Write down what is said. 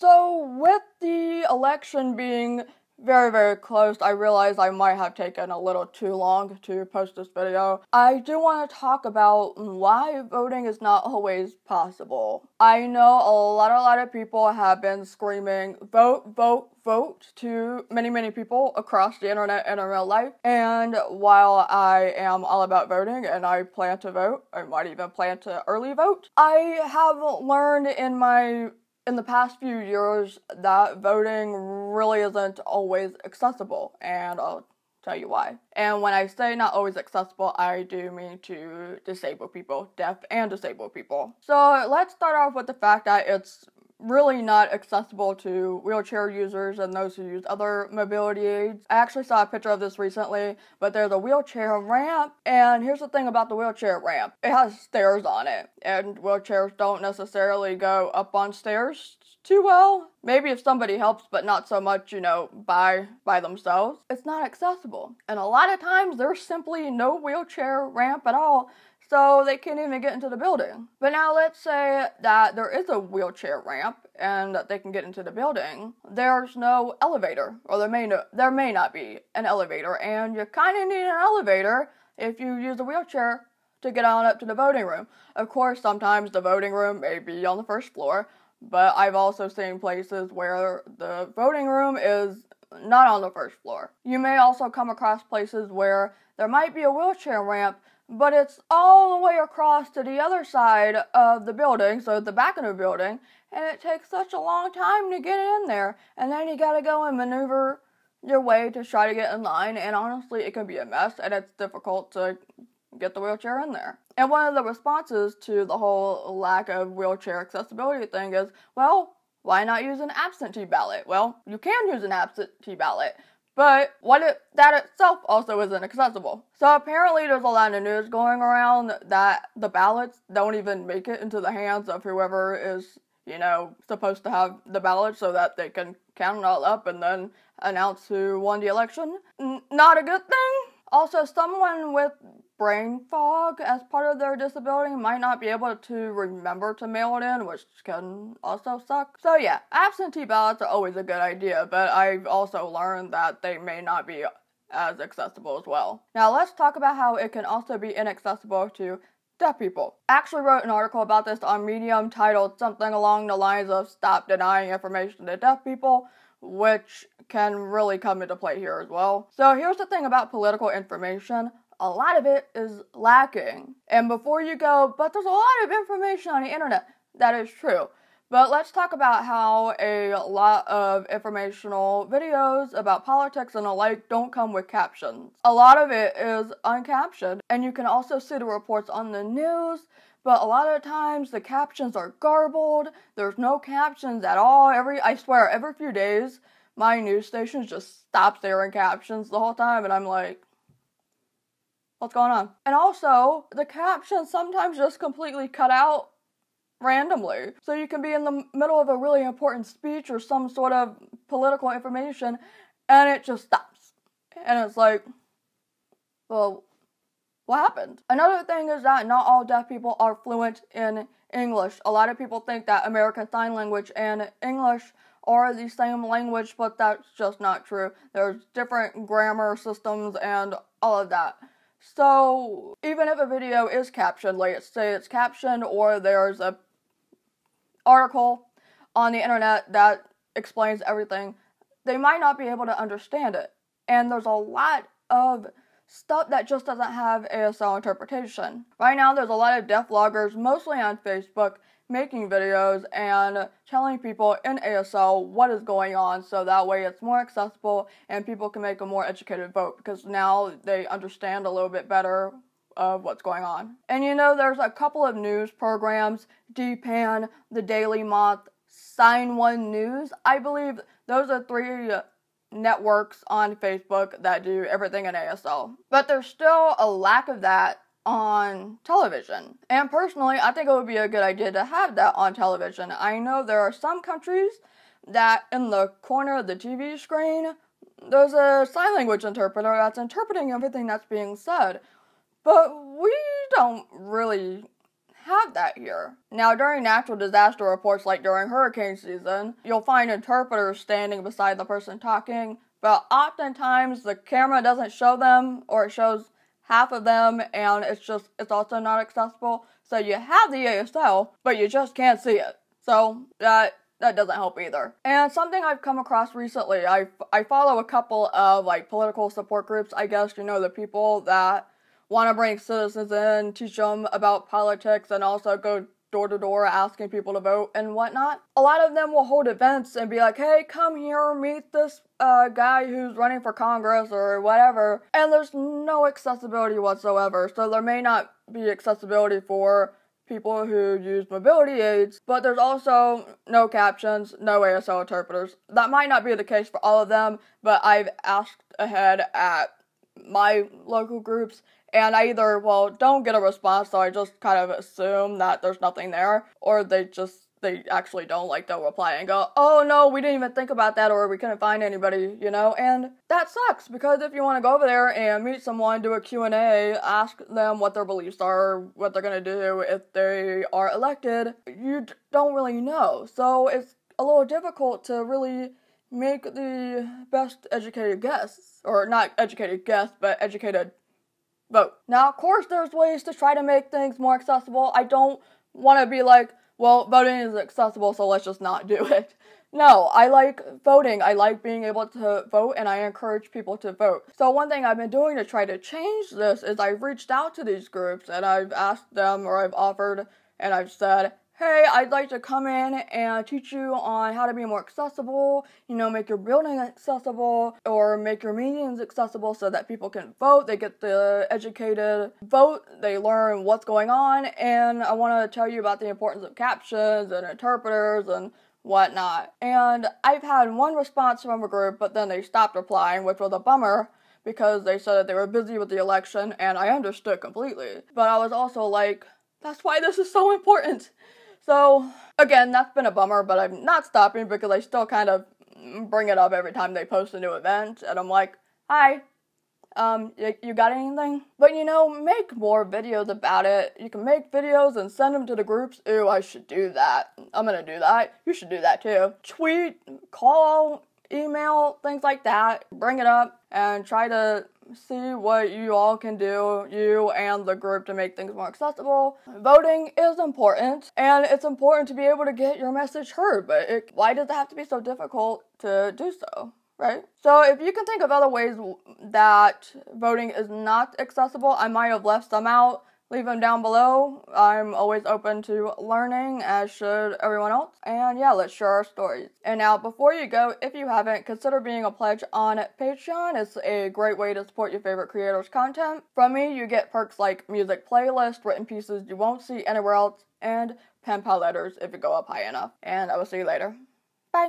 So with the election being very, very close, I realized I might have taken a little too long to post this video. I do want to talk about why voting is not always possible. I know a lot of people have been screaming, vote, vote, vote to many people across the internet and in real life. And while I am all about voting and I plan to vote, I might even plan to early vote, I have learned in the past few years that voting really isn't always accessible, and I'll tell you why. And when I say not always accessible, I do mean to disabled people, deaf and disabled people. So let's start off with the fact that it's really not accessible to wheelchair users and those who use other mobility aids. I actually saw a picture of this recently, but there's a wheelchair ramp, and here's the thing about the wheelchair ramp. It has stairs on it, and wheelchairs don't necessarily go up on stairs too well. Maybe if somebody helps, but not so much, by themselves. It's not accessible. And a lot of times there's simply no wheelchair ramp at all, so they can't even get into the building. But now let's say that there is a wheelchair ramp and that they can get into the building. There's no elevator, or there may not be an elevator, and you kind of need an elevator if you use a wheelchair to get on up to the voting room. Of course, sometimes the voting room may be on the first floor, but I've also seen places where the voting room is not on the first floor. You may also come across places where there might be a wheelchair ramp, but it's all the way across to the other side of the building, so the back of the building, and it takes such a long time to get in there, and then you gotta go and maneuver your way to try to get in line, and honestly, it can be a mess, and it's difficult to get the wheelchair in there. And one of the responses to the whole lack of wheelchair accessibility thing is, well, why not use an absentee ballot? Well, you can use an absentee ballot, but what if that itself also isn't accessible? So apparently there's a lot of news going around that the ballots don't even make it into the hands of whoever is, supposed to have the ballot so that they can count it all up and then announce who won the election. Not a good thing. Also, someone with brain fog as part of their disability might not be able to remember to mail it in, which can also suck. So yeah, absentee ballots are always a good idea, but I've also learned that they may not be as accessible as well. Now let's talk about how it can also be inaccessible to deaf people. I actually wrote an article about this on Medium titled something along the lines of "Stop Denying Information to Deaf People," which can really come into play here as well. So here's the thing about political information. A lot of it is lacking. And before you go, but there's a lot of information on the internet, that is true. But let's talk about how a lot of informational videos about politics and the like don't come with captions. A lot of it is uncaptioned, and you can also see the reports on the news, but a lot of times the captions are garbled. There's no captions at all. I swear, every few days, my news station just stops airing captions the whole time, and I'm like, what's going on? And also, the captions sometimes just completely cut out randomly. So you can be in the middle of a really important speech or some sort of political information, and it just stops. And it's like, well, what happened? Another thing is that not all deaf people are fluent in English. A lot of people think that American Sign Language and English are the same language, but that's just not true. There's different grammar systems and all of that. So even if a video is captioned, let's say it's captioned or there's a article on the internet that explains everything, they might not be able to understand it. And there's a lot of stuff that just doesn't have ASL interpretation. Right now there's a lot of deaf vloggers, mostly on Facebook, making videos and telling people in ASL what is going on, so that way it's more accessible and people can make a more educated vote, because now they understand a little bit better of what's going on. And there's a couple of news programs, DPAN, The Daily Moth, Sign One News. I believe those are 3 networks on Facebook that do everything in ASL. But there's still a lack of that on television. And personally, I think it would be a good idea to have that on television. I know there are some countries that in the corner of the TV screen, there's a sign language interpreter that's interpreting everything that's being said. But we don't really have have that here. Now, during natural disaster reports, like during hurricane season, you'll find interpreters standing beside the person talking, but oftentimes the camera doesn't show them, or it shows half of them, and it's also not accessible. So you have the ASL, but you just can't see it. So that doesn't help either. And something I've come across recently, I follow a couple of like political support groups, I guess, the people that want to bring citizens in, teach them about politics, and also go door to door asking people to vote and whatnot. A lot of them will hold events and be like, hey, come here, meet this guy who's running for Congress or whatever. And there's no accessibility whatsoever. So there may not be accessibility for people who use mobility aids, but there's also no captions, no ASL interpreters. That might not be the case for all of them, but I've asked ahead at my local groups, and I either, don't get a response, so I just kind of assume that there's nothing there, or they actually don't, like, they'll reply and go, oh no, we didn't even think about that, or we couldn't find anybody, and that sucks, because if you want to go over there and meet someone, do a Q&A, ask them what their beliefs are, what they're gonna do if they are elected, you don't really know, so it's a little difficult to really make the best educated guess, or not educated guess, but educated vote. Now, of course, there's ways to try to make things more accessible. I don't want to be like, well, voting is accessible, so let's just not do it. No, I like voting. I like being able to vote, and I encourage people to vote. So one thing I've been doing to try to change this is I've reached out to these groups, and I've asked them, or I've offered, and I've said, hey, I'd like to come in and teach you on how to be more accessible, make your building accessible, or make your meetings accessible so that people can vote, they get the educated vote, they learn what's going on, and I want to tell you about the importance of captions and interpreters and whatnot. And I've had one response from a group, but then they stopped replying, which was a bummer, because they said that they were busy with the election, and I understood completely. But I was also like, that's why this is so important. So, again, that's been a bummer, but I'm not stopping because I still kind of bring it up every time they post a new event, and I'm like, hi, you got anything? But, make more videos about it. You can make videos and send them to the groups. Ooh, I should do that. I'm gonna do that. You should do that too. Tweet, call, email, things like that. Bring it up and try to see what you all can do, you and the group, to make things more accessible. Voting is important, and it's important to be able to get your message heard, but why does it have to be so difficult to do so, right? So if you can think of other ways that voting is not accessible, I might have left some out. Leave them down below. I'm always open to learning, as should everyone else. And yeah, let's share our stories. And now, before you go, if you haven't, consider being a pledge on Patreon. It's a great way to support your favorite creators' content. From me, you get perks like music playlist, written pieces you won't see anywhere else, and pen pal letters if you go up high enough. And I will see you later. Bye.